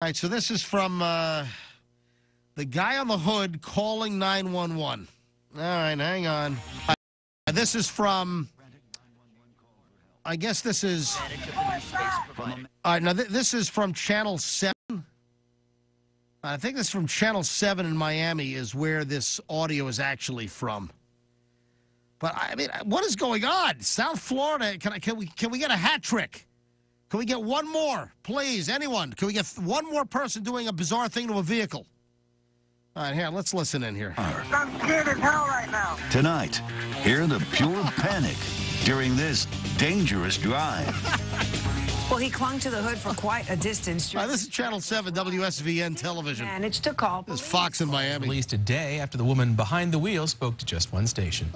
All right, so this is from the guy on the hood calling 911. All right, hang on. This is from, I guess this is, all right, now this is from Channel 7. I think this is from Channel 7 in Miami is where this audio is actually from. But, I mean, what is going on? South Florida, can we get a hat trick? Can we get one more, please? Anyone? Can we get one more person doing a bizarre thing to a vehicle? All right, here, let's listen in here. I'm scared as hell right now. Tonight, hear the pure panic during this dangerous drive. Well, he clung to the hood for quite a distance. This is Channel 7 WSVN television. Managed to call. This is Fox in Miami. Released a day after the woman behind the wheel spoke to just one station.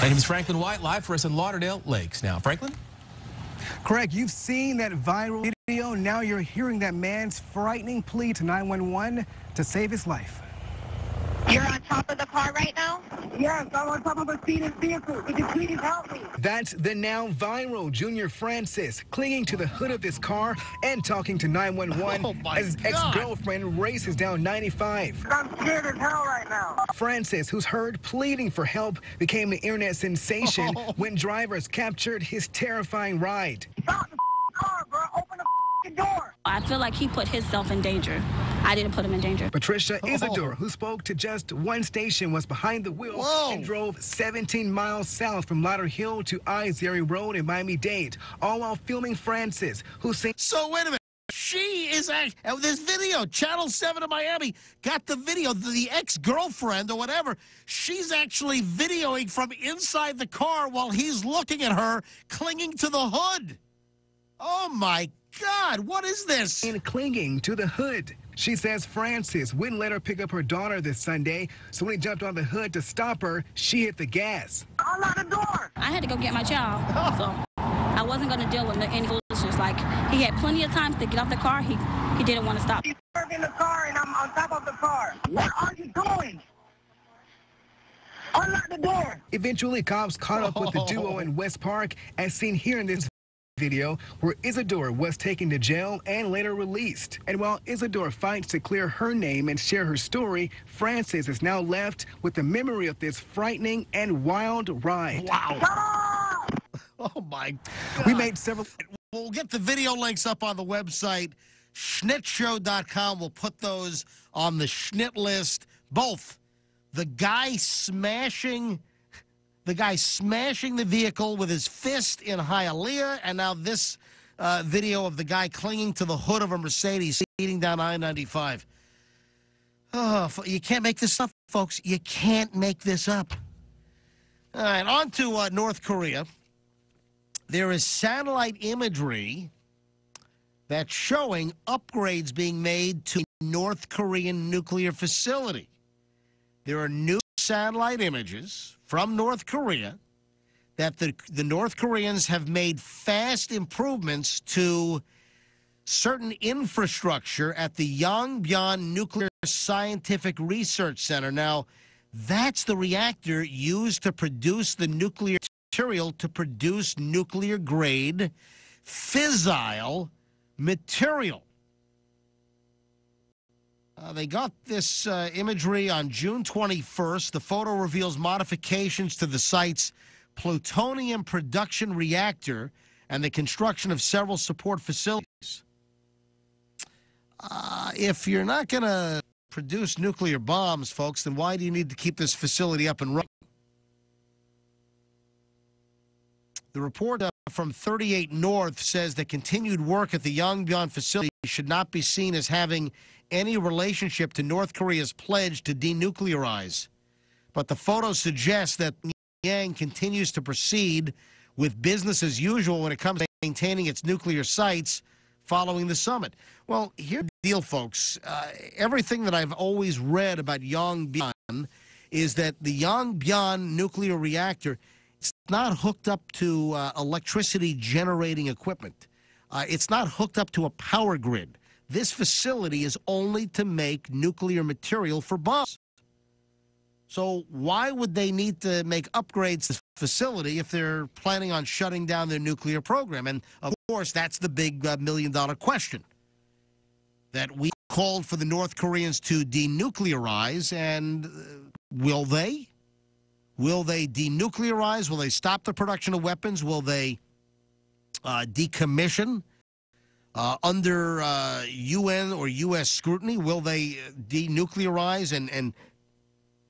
My name is Franklin White, live for us in Lauderdale Lakes. Now, Franklin? Correct. You've seen that viral video. Now you're hearing that man's frightening plea to 911 to save his life. You're on top of the car right now? Yes, I'm on top of a speeding vehicle. Could you please help me? That's the now viral Junior Francis clinging to the hood of his car and talking to 911 as his ex-girlfriend races down 95. I'm scared as hell right now. Francis, who's heard pleading for help, became an internet sensation when drivers captured his terrifying ride. Stop the car, bro. Open the door. I feel like he put himself in danger. I didn't put him in danger. Patricia Isidore, who spoke to just one station, was behind the wheel and drove 17 miles south from Lauderhill to I-0 Road in Miami-Dade, all while filming Francis, who sings. So wait a minute. She is this video, Channel 7 of Miami, got the video, the ex-girlfriend or whatever. She's actually videoing from inside the car while he's looking at her, clinging to the hood. Oh, my God, what is this? And clinging to the hood. She says Francis wouldn't let her pick up her daughter this Sunday, so when he jumped on the hood to stop her, she hit the gas. Unlock the door. I had to go get my child, so I wasn't going to deal with any foolishness. Like, he had plenty of time to get off the car. He didn't want to stop. He's in the car, and I'm on top of the car. Where are you going? Unlock the door. Eventually, cops caught up with the duo in West Park, as seen here in this video, where Isidore was taken to jail and later released. And while Isidore fights to clear her name and share her story, Francis is now left with the memory of this frightening and wild ride. Wow. Oh, my God. We made several. We'll get the video links up on the website, schnittshow.com. We'll put those on the Schnitt list. Both. The guy smashing the vehicle with his fist in Hialeah, and now this video of the guy clinging to the hood of a Mercedes speeding down I-95. Oh, you can't make this up, folks. You can't make this up. All right, on to North Korea. There is satellite imagery that's showing upgrades being made to North Korean nuclear facility. There are new satellite images from North Korea that the North Koreans have made fast improvements to certain infrastructure at the Yongbyon Nuclear Scientific Research Center. Now, that's the reactor used to produce the nuclear material to produce nuclear-grade fissile material. They got this imagery on June 21st. The photo reveals modifications to the site's plutonium production reactor and the construction of several support facilities. If you're not going to produce nuclear bombs, folks, then why do you need to keep this facility up and running? The report from 38 North says that continued work at the Yongbyon facility should not be seen as having any relationship to North Korea's pledge to denuclearize. But the photos suggest that Pyongyang continues to proceed with business as usual when it comes to maintaining its nuclear sites following the summit. Well, here's the deal, folks. Everything that I've always read about Yongbyon is that the Yongbyon nuclear reactor, it's not hooked up to electricity generating equipment. It's not hooked up to a power grid. This facility is only to make nuclear material for bombs. So why would they need to make upgrades to the facility if they're planning on shutting down their nuclear program? And, of course, that's the big million-dollar question that we called for the North Koreans to denuclearize, and will they? Will they denuclearize? Will they stop the production of weapons? Will they decommission under UN or U.S. scrutiny? Will they denuclearize and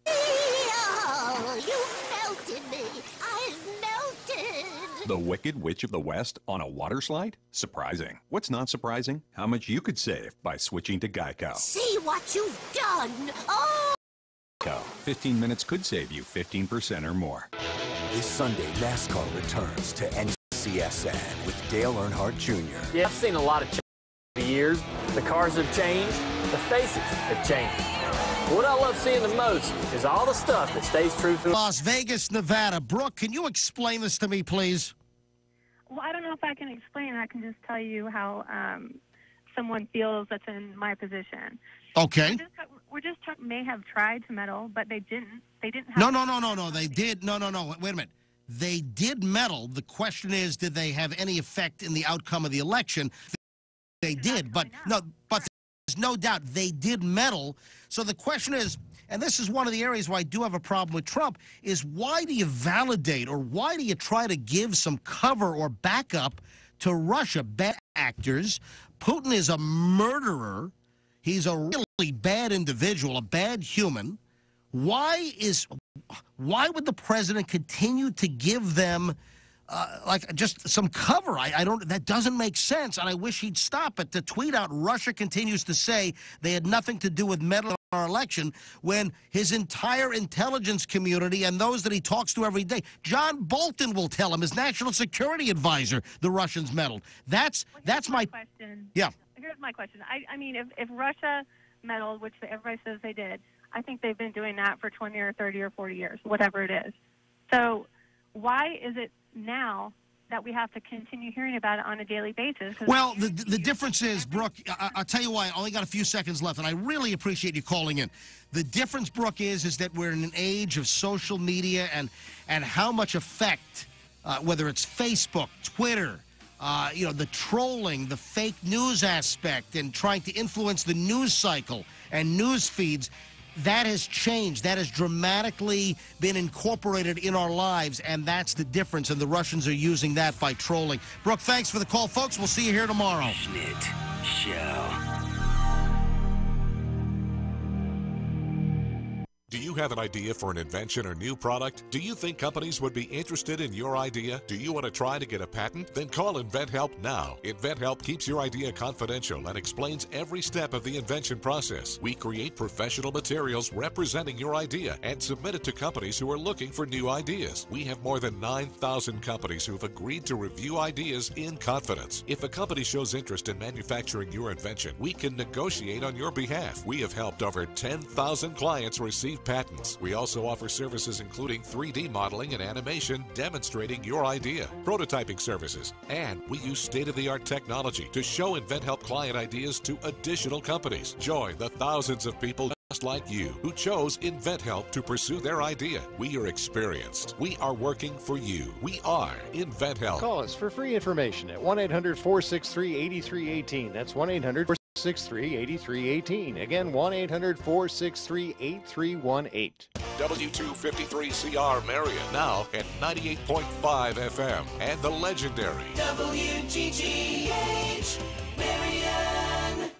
Oh, you melted me. I've melted. The Wicked Witch of the West on a water slide? Surprising. What's not surprising? How much you could save by switching to Geico. See what you've done. Oh! 15 minutes could save you 15% or more. This Sunday, NASCAR returns to NCSN with Dale Earnhardt Jr. Yeah, I've seen a lot of change over the years. The cars have changed. The faces have changed. What I love seeing the most is all the stuff that stays true through Las Vegas, Nevada. Brooke, can you explain this to me, please? Well, I don't know if I can explain it. I can just tell you how someone feels that's in my position. Okay. May have tried to meddle, but they didn't. They didn't have... No. They did. No. Wait a minute. They did meddle. The question is, did they have any effect in the outcome of the election? They did, but there's no doubt they did meddle. So the question is, and this is one of the areas where I do have a problem with Trump, is why do you validate or why do you try to give some cover or backup to Russia? Bad actors. Putin is a murderer. He's a really bad individual, a bad human. Why would the president continue to give them just some cover? That doesn't make sense, and I wish he'd stop it. To tweet out Russia continues to say they had nothing to do with meddling in our election when his entire intelligence community and those that he talks to every day, John Bolton will tell him, his national security advisor, the Russians meddled. That's my question. Yeah. Here's my question. I mean, if Russia meddled, which everybody says they did, I think they've been doing that for 20 or 30 or 40 years, whatever it is. So why is it now that we have to continue hearing about it on a daily basis? Well, the difference is, Brooke, I'll tell you why. I only got a few seconds left, and I really appreciate you calling in. The difference, Brooke, is that we're in an age of social media and how much effect, whether it's Facebook, Twitter, the trolling, the fake news aspect, and trying to influence the news cycle and news feeds, that has changed. That has dramatically been incorporated in our lives, and that's the difference, and the Russians are using that by trolling. Brooke, thanks for the call, folks. We'll see you here tomorrow. Schmidt Show. Do you have an idea for an invention or new product? Do you think companies would be interested in your idea? Do you want to try to get a patent? Then call InventHelp now. InventHelp keeps your idea confidential and explains every step of the invention process. We create professional materials representing your idea and submit it to companies who are looking for new ideas. We have more than 9,000 companies who have agreed to review ideas in confidence. If a company shows interest in manufacturing your invention, we can negotiate on your behalf. We have helped over 10,000 clients receive patents. We also offer services including 3D modeling and animation demonstrating your idea, prototyping services, and we use state-of-the-art technology to show InventHelp client ideas to additional companies. Join the thousands of people just like you who chose InventHelp to pursue their idea. We are experienced. We are working for you. We are InventHelp. Call us for free information at 1-800-463-8318. That's 1-800-463-8318. Again, 1-800-463-8318. W253CR Marion, now at 98.5 FM, and the legendary WGGH Marion.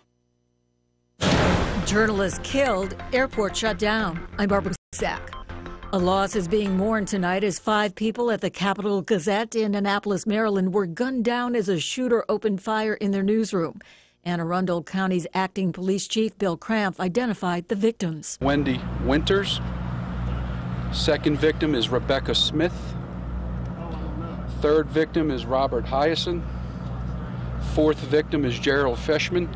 Journalist killed, airport shut down. I'm Barbara Sack. A loss is being mourned tonight as 5 people at the Capital Gazette in Annapolis, Maryland, were gunned down as a shooter opened fire in their newsroom. Anne Arundel County's acting police chief, Bill Cramp, identified the victims. Wendy Winters. Second victim is Rebecca Smith. Third victim is Robert Hyacin. Fourth victim is Gerald Fishman.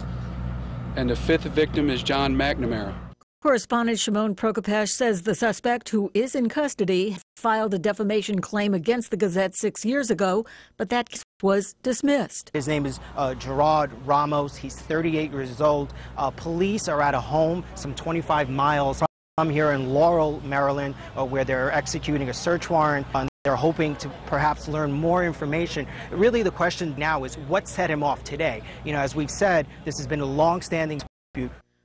And the 5th victim is John McNamara. Correspondent Shimon Prokopesh says the suspect, who is in custody, filed a defamation claim against the Gazette 6 years ago, but that case was dismissed. His name is Gerard Ramos. He's 38 years old. Police are at a home some 25 miles from here in Laurel, Maryland, where they're executing a search warrant. They're hoping to perhaps learn more information. Really, the question now is what set him off today? You know, as we've said, this has been a long-standing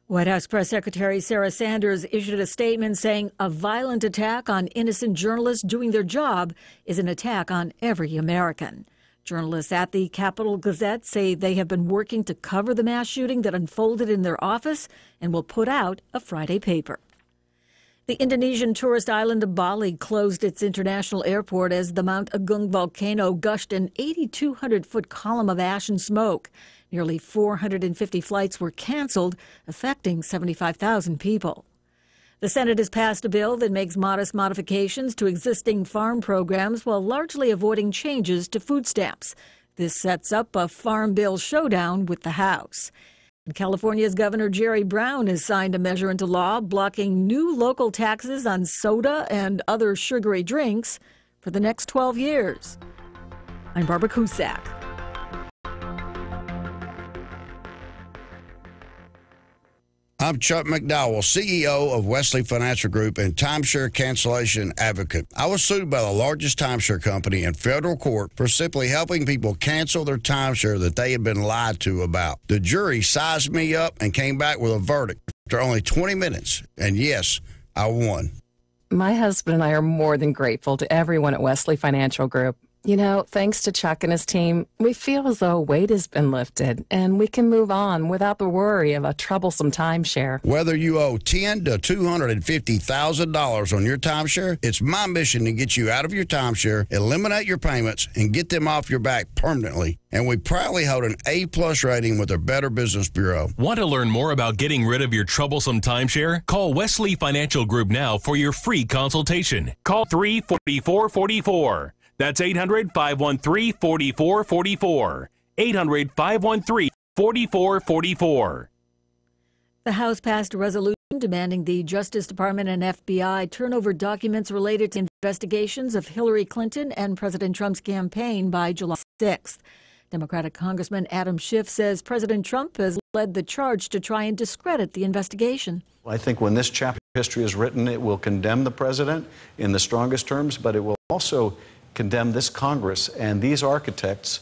White House Press Secretary Sarah Sanders issued a statement saying a violent attack on innocent journalists doing their job is an attack on every American. Journalists at the Capitol Gazette say they have been working to cover the mass shooting that unfolded in their office and will put out a Friday paper. The Indonesian tourist island of Bali closed its international airport as the Mount Agung volcano gushed an 8,200-foot column of ash and smoke. Nearly 450 flights were canceled, affecting 75,000 people. The Senate has passed a bill that makes modest modifications to existing farm programs while largely avoiding changes to food stamps. This sets up a farm bill showdown with the House. California's Governor Jerry Brown has signed a measure into law blocking new local taxes on soda and other sugary drinks for the next 12 years. I'm Barbara Cusack. I'm Chuck McDowell, CEO of Wesley Financial Group and timeshare cancellation advocate. I was sued by the largest timeshare company in federal court for simply helping people cancel their timeshare that they had been lied to about. The jury sized me up and came back with a verdict after only 20 minutes. And yes, I won. My husband and I are more than grateful to everyone at Wesley Financial Group. You know, thanks to Chuck and his team, we feel as though a weight has been lifted and we can move on without the worry of a troublesome timeshare. Whether you owe $10,000 to $250,000 on your timeshare, it's my mission to get you out of your timeshare, eliminate your payments, and get them off your back permanently. And we proudly hold an A+ rating with the Better Business Bureau. Want to learn more about getting rid of your troublesome timeshare? Call Wesley Financial Group now for your free consultation. Call 344-4444. That's 800-513-4444. 800-513-4444. The House passed a resolution demanding the Justice Department and FBI turn over documents related to investigations of Hillary Clinton and President Trump's campaign by July 6th. Democratic Congressman Adam Schiff says President Trump has led the charge to try and discredit the investigation. I think when this chapter of history is written, it will condemn the president in the strongest terms, but it will also condemn this Congress and these architects